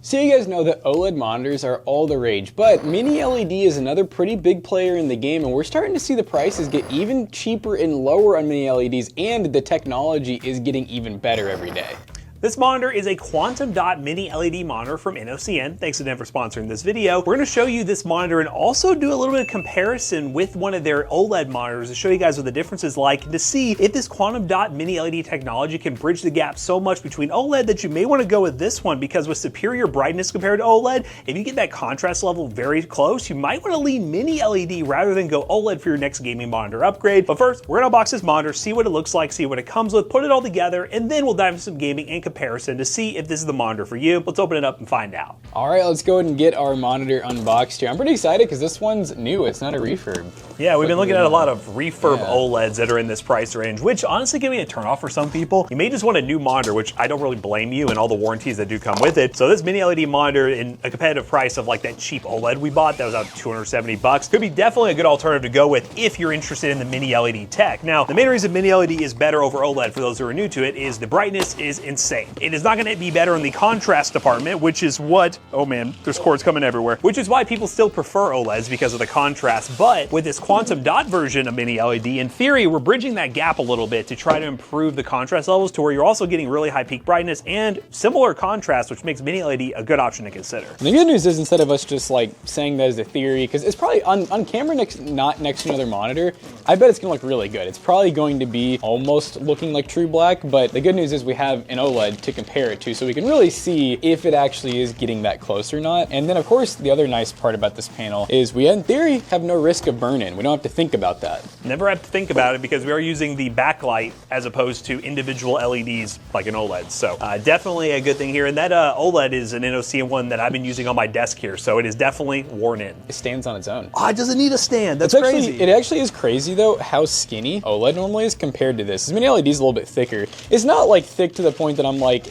So you guys know that OLED monitors are all the rage, but Mini LED is another pretty big player in the game, and we're starting to see the prices get even cheaper and lower on Mini LEDs, and the technology is getting even better every day. This monitor is a quantum dot mini LED monitor from Innocn. Thanks to them for sponsoring this video. We're gonna show you this monitor and also do a little bit of comparison with one of their OLED monitors to show you guys what the difference is like and to see if this quantum dot mini LED technology can bridge the gap so much between OLED that you may wanna go with this one, because with superior brightness compared to OLED, if you get that contrast level very close, you might wanna lean mini LED rather than go OLED for your next gaming monitor upgrade. But first, we're gonna unbox this monitor, see what it looks like, see what it comes with, put it all together, and then we'll dive into some gaming and comparison to see if this is the monitor for you. Let's open it up and find out. All right, let's go ahead and get our monitor unboxed here. I'm pretty excited because this one's new. It's not a refurb. Yeah, we've been looking at a lot of refurb OLEDs that are in this price range, which honestly can be a turnoff for some people. You may just want a new monitor, which I don't really blame you, and all the warranties that do come with it. So this mini LED monitor in a competitive price of like that cheap OLED we bought, that was out 270 bucks, could be definitely a good alternative to go with if you're interested in the mini LED tech. Now, the main reason mini LED is better over OLED for those who are new to it is the brightness is insane. It is not going to be better in the contrast department, which is what, oh man, there's cords coming everywhere, which is why people still prefer OLEDs because of the contrast. But with this quantum dot version of mini LED, in theory, we're bridging that gap a little bit to try to improve the contrast levels to where you're also getting really high peak brightness and similar contrast, which makes mini LED a good option to consider. The good news is, instead of us just like saying that as a theory, because it's probably on camera not next to another monitor, I bet it's gonna look really good. It's probably going to be almost looking like true black, but the good news is we have an OLED to compare it to, so we can really see if it actually is getting that close or not. And then of course, the other nice part about this panel is we in theory have no risk of burn-in. We don't have to think about that. Never have to think about it because we are using the backlight as opposed to individual LEDs like an OLED. So definitely a good thing here. And that OLED is an Innocn one that I've been using on my desk here. So it is definitely worn in. It stands on its own. Oh, it doesn't need a stand. That's crazy. It actually is crazy though how skinny OLED normally is compared to this. This mini LED is a little bit thicker. It's not like thick to the point that I'm like,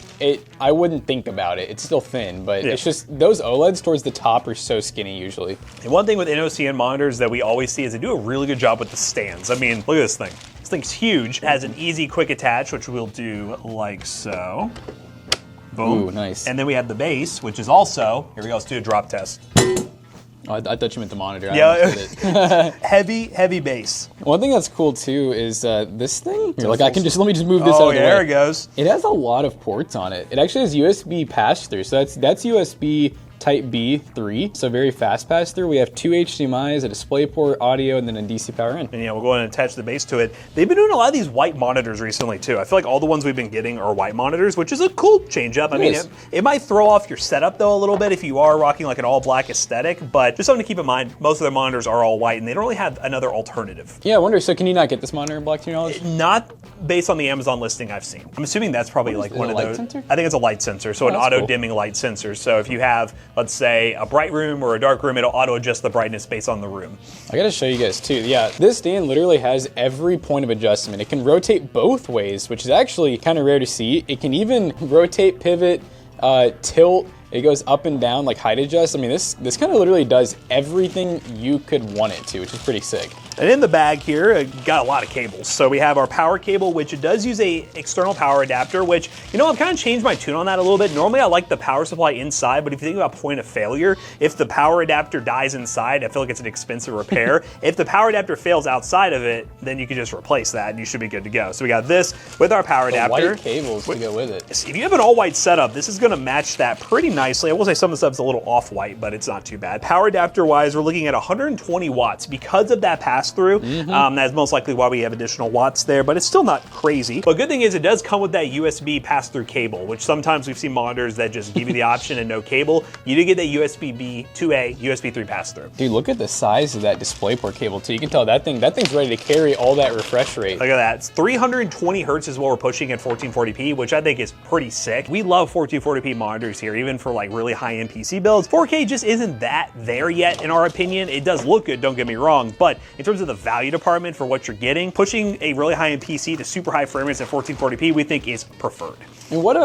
I wouldn't think about it. It's still thin, but it's just those OLEDs towards the top are so skinny usually. And one thing with Innocn monitors that we always see is they do a really good job with the stands. I mean, look at this thing. This thing's huge. It has an easy quick attach, which we'll do like so. Boom. Ooh, nice. And then we have the base, which is also, here we go, let's do a drop test. Oh, I thought you meant the monitor. Yeah, heavy base. One thing that's cool too is this thing. Here, like let me just move this out of the way. There it goes. It has a lot of ports on it. It actually has USB pass-through, so that's USB Type B 3, so very fast pass-through. We have 2 HDMIs, a DisplayPort, audio, and then a DC power in. And yeah, we'll go ahead and attach the base to it. They've been doing a lot of these white monitors recently too. I feel like all the ones we've been getting are white monitors, which is a cool change up. I mean, it might throw off your setup though a little bit if you are rocking like an all black aesthetic, but just something to keep in mind, most of their monitors are all white and they don't really have another alternative. Yeah, I wonder, so can you not get this monitor in black to your knowledge? Not based on the Amazon listing I've seen. I'm assuming that's probably like one of those. Sensor? I think it's a light sensor, so an auto dimming light sensor. So if you have, let's say, a bright room or a dark room, it'll auto adjust the brightness based on the room. I gotta show you guys too. Yeah, this stand literally has every point of adjustment. It can rotate both ways, which is actually kind of rare to see. It can even rotate, pivot, tilt. It goes up and down, like height adjust. I mean, this kind of literally does everything you could want it to, which is pretty sick. And in the bag here, got a lot of cables. So we have our power cable, which it does use a external power adapter, which, you know, I've kind of changed my tune on that a little bit. Normally I like the power supply inside, but if you think about point of failure, if the power adapter dies inside, I feel like it's an expensive repair. If the power adapter fails outside of it, then you can just replace that and you should be good to go. So we got this with our power adapter. White cables to go with it. If you have an all white setup, this is gonna match that pretty nicely. I will say some of the stuff's a little off white, but it's not too bad. Power adapter wise, we're looking at 120 watts because of that pass through. That's most likely why we have additional watts there, but it's still not crazy. But good thing is it does come with that USB pass-through cable, which sometimes we've seen monitors that just give you the option and no cable. You do get that USB-B to A, USB 3 pass-through. Dude, look at the size of that DisplayPort cable too. You can tell that thing's ready to carry all that refresh rate. Look at that. It's 320 hertz is what we're pushing at 1440p, which I think is pretty sick. We love 1440p monitors here, even for like really high-end PC builds. 4K just isn't that there yet, in our opinion. It does look good, don't get me wrong, but in terms of the value department for what you're getting, pushing a really high-end PC to super high frame rates at 1440p, we think is preferred. And what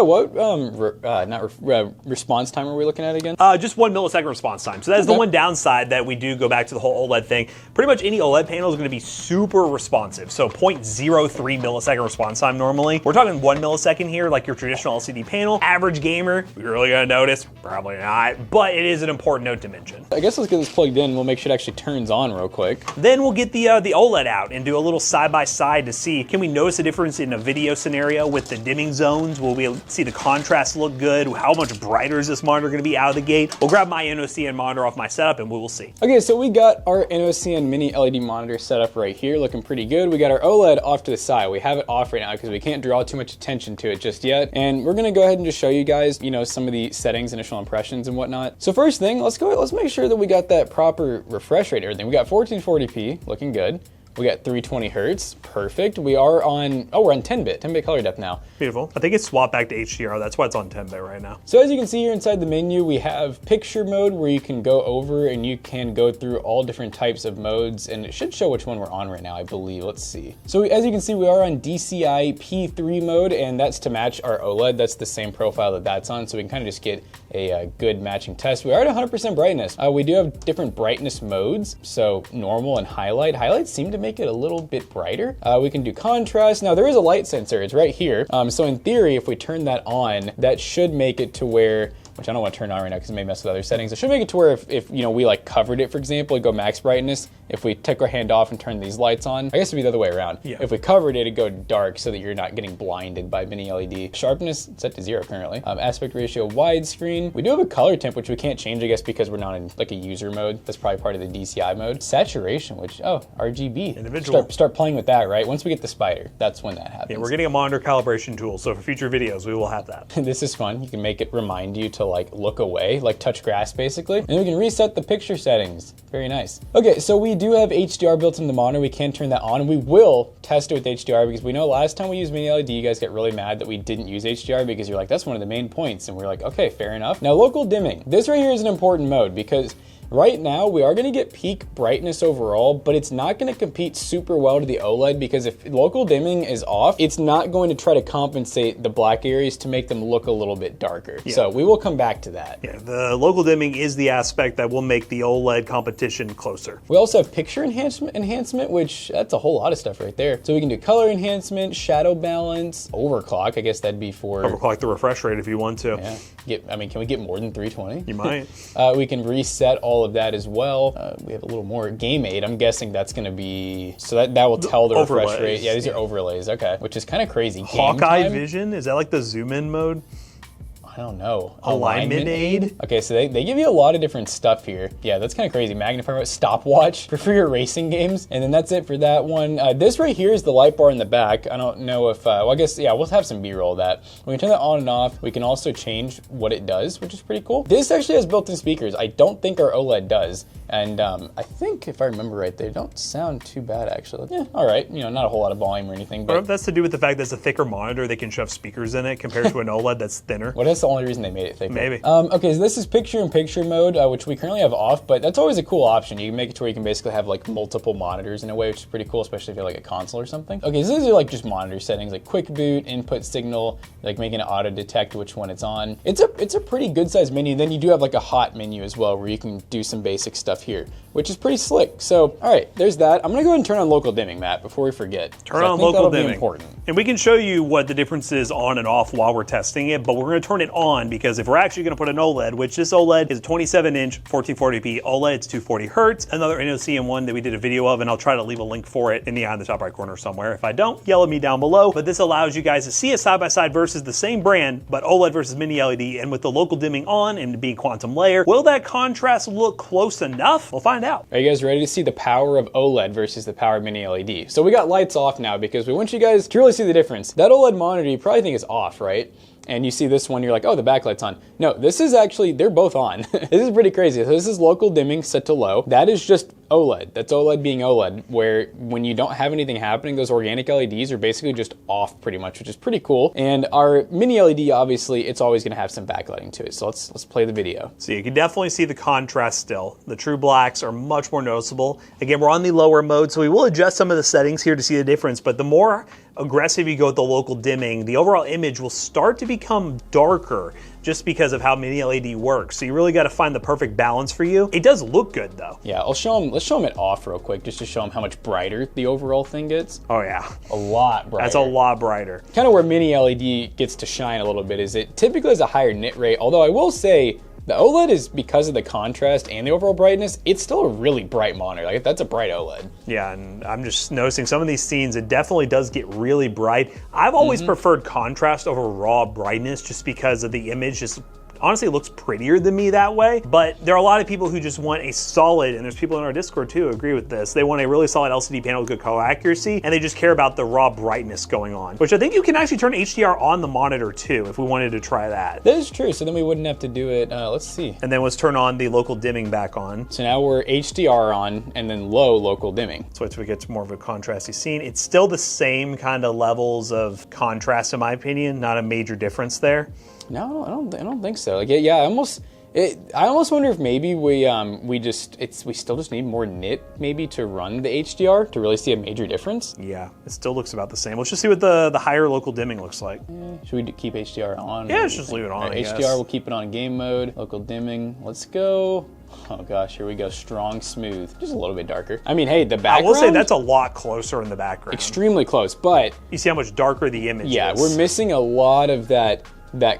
response time are we looking at again? Just 1 millisecond response time. So that's the one downside that we do go back to the whole OLED thing. Pretty much any OLED panel is going to be super responsive. So 0.03 millisecond response time normally. We're talking 1 millisecond here, like your traditional LCD panel. Average gamer, you're really going to notice? Probably not, but it is an important note to mention. I guess let's get this plugged in. We'll make sure it actually turns on real quick. Then we'll get the OLED out and do a little side-by-side to see, can we notice a difference in a video scenario with the dimming zones? Will we see the contrast look good? How much brighter is this monitor going to be out of the gate? We'll grab my Innocn monitor off my setup and we will see. Okay, so we got our Innocn mini LED monitor set up right here, looking pretty good. We got our OLED off to the side. We have it off right now because we can't draw too much attention to it just yet. And we're gonna go ahead and just show you guys, you know, some of the settings, initial impressions and whatnot. So first thing, let's make sure that we got that proper refresh rate and everything. We got 1440p, looking good. We got 320 hertz, perfect. We are on, we're on 10-bit color depth now. Beautiful. I think it's swapped back to HDR. That's why it's on 10-bit right now. So as you can see here inside the menu, we have picture mode where you can go over and you can go through all different types of modes, and it should show which one we're on right now, I believe. Let's see. So as you can see, we are on DCI P3 mode, and that's to match our OLED. That's the same profile that that's on, so we can kind of just get a good matching test. We are at 100% brightness. We do have different brightness modes, so normal and highlight. Highlights seem to make it a little bit brighter. We can do contrast. Now there is a light sensor, it's right here. So in theory, if we turn that on, that should make it to where, which I don't want to turn on right now because it may mess with other settings. It should make it to where if you know, we like covered it, for example, it'd go max brightness. If we took our hand off and turned these lights on, I guess it'd be the other way around. Yeah. If we covered it, it'd go dark so that you're not getting blinded by mini LED. Sharpness set to 0 currently. Aspect ratio widescreen. We do have a color temp, which we can't change, I guess, because we're not in like a user mode. That's probably part of the DCI mode. Saturation, which, RGB. Individual. Start playing with that, right? Once we get the spider, that's when that happens. Yeah, we're getting a monitor calibration tool, so for future videos, we will have that. This is fun. You can make it remind you to like look away, like touch grass basically. And then we can reset the picture settings. Very nice. Okay, so we do have HDR built into the monitor. We can turn that on. We will test it with HDR because we know last time we used mini LED, you guys get really mad that we didn't use HDR because you're like, that's one of the main points. And we're like, okay, fair enough. Now local dimming. This right here is an important mode because right now, we are gonna get peak brightness overall, but it's not gonna compete super well to the OLED because if local dimming is off, it's not going to try to compensate the black areas to make them look a little bit darker. Yeah. So we will come back to that. Yeah, the local dimming is the aspect that will make the OLED competition closer. We also have picture enhancement, which that's a whole lot of stuff right there. So we can do color enhancement, shadow balance, overclock. I guess that'd be for... Overclock the refresh rate if you want to. Yeah. Can we get more than 320? You might. We can reset all of that as well. We have a little more game aid. I'm guessing that's going to be, so that will tell the refresh rate. Yeah, these are overlays. Okay, which is kind of crazy. Hawkeye vision, is that like the zoom in mode? I don't know. Alignment aid? Okay, so they give you a lot of different stuff here. Yeah, that's kind of crazy. Magnifier mode, stopwatch for your racing games. And then that's it for that one. This right here is the light bar in the back. I don't know if, well, I guess, yeah, we'll have some B-roll of that. We can turn that on and off. We can also change what it does, which is pretty cool. This actually has built-in speakers. I don't think our OLED does. And I think, if I remember right, they don't sound too bad, actually. Yeah, all right. You know, not a whole lot of volume or anything. But that's to do with the fact that it's a thicker monitor. They can shove speakers in it compared to an OLED that's thinner. Well, that's the only reason they made it thicker. Maybe. Okay, so this is picture-in-picture mode, which we currently have off, but that's always a cool option. You can make it to where you can basically have like multiple monitors in a way, which is pretty cool, especially if you're like a console or something. Okay, so these are like just monitor settings, like quick boot, input signal, like making it auto-detect which one it's on. It's a pretty good-sized menu. Then you do have like a hot menu as well, where you can do some basic stuff here, which is pretty slick. So, all right, there's that. I'm gonna go ahead and turn on local dimming, Matt, before we forget. Turn on local dimming. Important. And we can show you what the difference is on and off while we're testing it, but we're gonna turn it on because if we're actually gonna put an OLED, which this OLED is a 27-inch 1440p OLED, it's 240 hertz. Another Innocn one that we did a video of, and I'll try to leave a link for it in the top right corner somewhere. If I don't, yell at me down below. But this allows you guys to see a side-by-side versus the same brand, but OLED versus mini LED, and with the local dimming on and being quantum layer, will that contrast look close enough? We'll find out. Are you guys ready to see the power of OLED versus the power of mini LED? So we got lights off now because we want you guys to really see the difference. That OLED monitor, you probably think is off, right? And you see this one, you're like, oh, the backlight's on. No, this is actually, they're both on. This is pretty crazy. So this is local dimming set to low. That is just OLED. That's OLED being OLED, where when you don't have anything happening, those organic LEDs are basically just off pretty much, which is pretty cool. And our mini LED, obviously, it's always gonna have some backlighting to it. So let's play the video. So you can definitely see the contrast still. The true blacks are much more noticeable. Again, we're on the lower mode, so we will adjust some of the settings here to see the difference, but the more aggressive you go with the local dimming, the overall image will start to become darker just because of how mini LED works. So you really got to find the perfect balance for you. It does look good though. Yeah, let's show them it off real quick, just to show them how much brighter the overall thing gets. Oh yeah. A lot brighter. That's a lot brighter. Kind of where mini LED gets to shine a little bit is it typically has a higher nit rate, although I will say, the OLED is, because of the contrast and the overall brightness, it's still a really bright monitor. Like, that's a bright OLED. Yeah, and I'm just noticing some of these scenes, it definitely does get really bright. I've always preferred contrast over raw brightness just because of the image just honestly looks prettier than me that way. But there are a lot of people who just want a solid, and there's people in our Discord too who agree with this, they want a really solid LCD panel with good color accuracy, and they just care about the raw brightness going on, which I think you can actually turn HDR on the monitor too if we wanted to try that. That is true, so then we wouldn't have to do it, let's see. And then let's turn on the local dimming back on. So now we're HDR on, and then low local dimming. So we get to more of a contrasty scene. It's still the same kind of levels of contrast in my opinion, not a major difference there. No, I don't think so. Like, yeah, I almost wonder if maybe we still just need more nit maybe to run the HDR to really see a major difference. Yeah, it still looks about the same. Let's just see what the higher local dimming looks like. Should we keep HDR on? Yeah, let's just leave it on. Right, HDR, we'll keep it on game mode. Local dimming, let's go. Oh gosh, here we go. Strong, smooth, just a little bit darker. I mean, hey, the background. I will say that's a lot closer in the background. Extremely close, but you see how much darker the image is. Yeah, we're missing a lot of that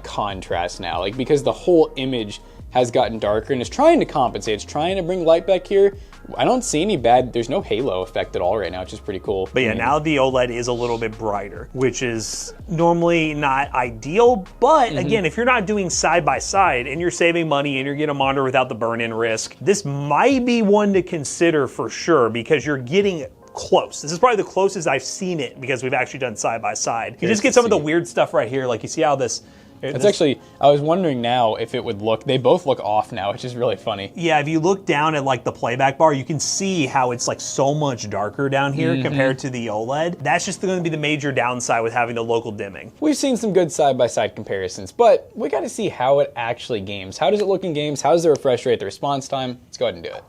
contrast now, like, because the whole image has gotten darker and it's trying to compensate. It's trying to bring light back here. I don't see any there's no halo effect at all right now, which is pretty cool. But yeah, now the OLED is a little bit brighter, which is normally not ideal. But again, if you're not doing side by side and you're saving money and you're getting a monitor without the burn-in risk, this might be one to consider for sure, because you're getting close. This is probably the closest I've seen it because we've actually done side by side. You just get some of the weird stuff right here. Like, you see how this. It's actually, I was wondering now if it would look, they both look off now, which is really funny. Yeah, if you look down at like the playback bar, you can see how it's like so much darker down here compared to the OLED. That's just going to be the major downside with having the local dimming. We've seen some good side-by-side comparisons, but we got to see how it actually games. How does it look in games? How's the refresh rate, the response time? Let's go ahead and do it.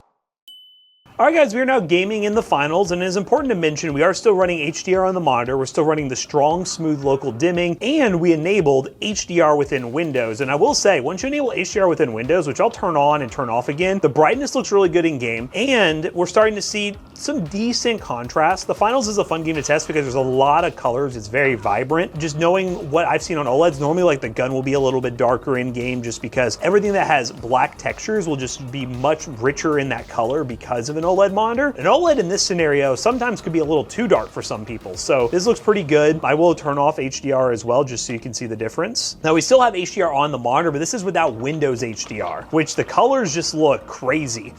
All right, guys, we are now gaming in the finals, and it is important to mention we are still running HDR on the monitor. We're still running the strong, smooth local dimming, and we enabled HDR within Windows. And I will say, once you enable HDR within Windows, which I'll turn on and turn off again, the brightness looks really good in game, and we're starting to see some decent contrast. The finals is a fun game to test because there's a lot of colors. It's very vibrant. Just knowing what I've seen on OLEDs, normally like the gun will be a little bit darker in game just because everything that has black textures will just be much richer in that color because of an OLED monitor. An OLED in this scenario sometimes could be a little too dark for some people, so this looks pretty good. I will turn off HDR as well just so you can see the difference. Now we still have HDR on the monitor, but this is without Windows HDR, which the colors just look crazy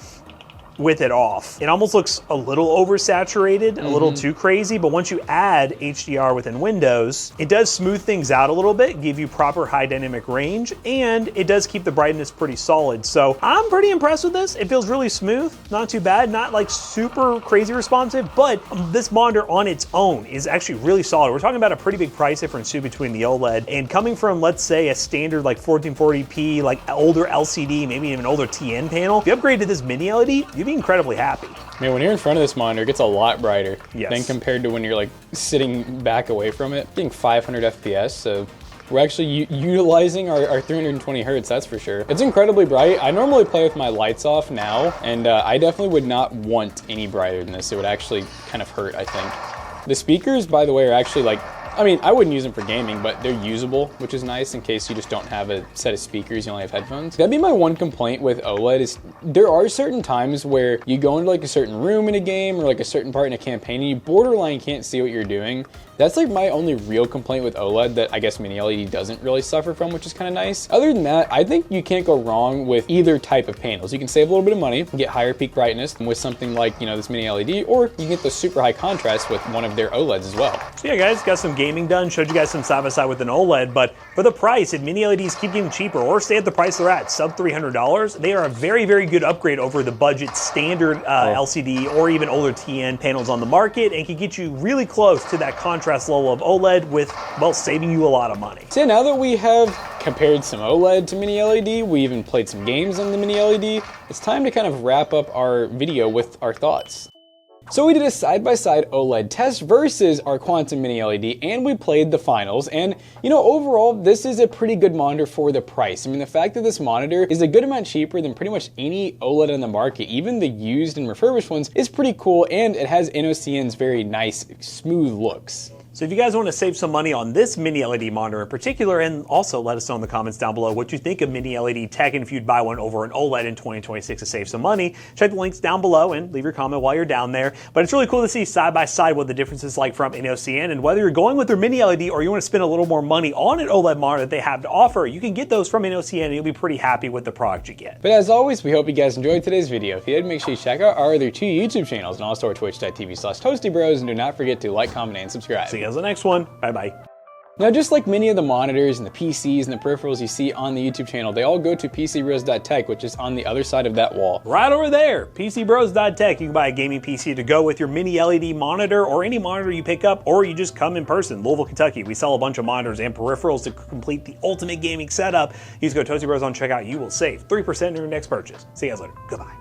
with it off. It almost looks a little oversaturated, a little too crazy, but once you add HDR within Windows, it does smooth things out a little bit, give you proper high dynamic range, and it does keep the brightness pretty solid. So I'm pretty impressed with this. It feels really smooth, not too bad, not like super crazy responsive, but this monitor on its own is actually really solid. We're talking about a pretty big price difference too between the OLED, and coming from, let's say, a standard like 1440p, like older LCD, maybe even older TN panel, if you upgrade to this mini LED, you'd be incredibly happy. Man, when you're in front of this monitor, it gets a lot brighter than Yes. compared to when you're like sitting back away from it. Getting 500 FPS, so we're actually utilizing our 320 hertz, that's for sure. It's incredibly bright. I normally play with my lights off now, and I definitely would not want any brighter than this. It would actually kind of hurt, I think. The speakers, by the way, are actually like, I mean, I wouldn't use them for gaming, but they're usable, which is nice in case you just don't have a set of speakers, you only have headphones. That'd be my one complaint with OLED is there are certain times where you go into like a certain room in a game or like a certain part in a campaign and you borderline can't see what you're doing. That's like my only real complaint with OLED that I guess mini LED doesn't really suffer from, which is kind of nice. Other than that, I think you can't go wrong with either type of panels. You can save a little bit of money, get higher peak brightness with something like, you know, this mini LED, or you get the super high contrast with one of their OLEDs as well. So yeah, guys, got some gaming done, showed you guys some side by side with an OLED, but for the price, if mini LEDs keep getting cheaper or stay at the price they're at, sub $300, they are a very, very good upgrade over the budget standard LCD or even older TN panels on the market, and can get you really close to that contrast level of OLED with, well, saving you a lot of money. So yeah, now that we have compared some OLED to mini LED, we even played some games on the mini LED, it's time to kind of wrap up our video with our thoughts. So we did a side-by-side OLED test versus our Quantum Mini LED, and we played the finals. And you know, overall, this is a pretty good monitor for the price. I mean, the fact that this monitor is a good amount cheaper than pretty much any OLED on the market, even the used and refurbished ones, is pretty cool, and it has Innocn's very nice, smooth looks. So if you guys want to save some money on this mini LED monitor in particular, and also let us know in the comments down below what you think of mini LED tech, and if you'd buy one over an OLED in 2026 to save some money, check the links down below and leave your comment while you're down there. But it's really cool to see side by side what the difference is like from Innocn, and whether you're going with their mini LED or you want to spend a little more money on an OLED monitor that they have to offer, you can get those from Innocn and you'll be pretty happy with the product you get. But as always, we hope you guys enjoyed today's video. If you did, make sure you check out our other 2 YouTube channels and also our twitch.tv/toastybros, and do not forget to like, comment, and subscribe. See you guys in the next one. Bye-bye. Now, just like many of the monitors and the PCs and the peripherals you see on the YouTube channel, they all go to PCBros.tech, which is on the other side of that wall. Right over there, PCBros.tech. You can buy a gaming PC to go with your mini LED monitor or any monitor you pick up, or you just come in person. Louisville, Kentucky. We sell a bunch of monitors and peripherals to complete the ultimate gaming setup. You just go to Toasty Bros on checkout. You will save 3% on your next purchase. See you guys later. Goodbye.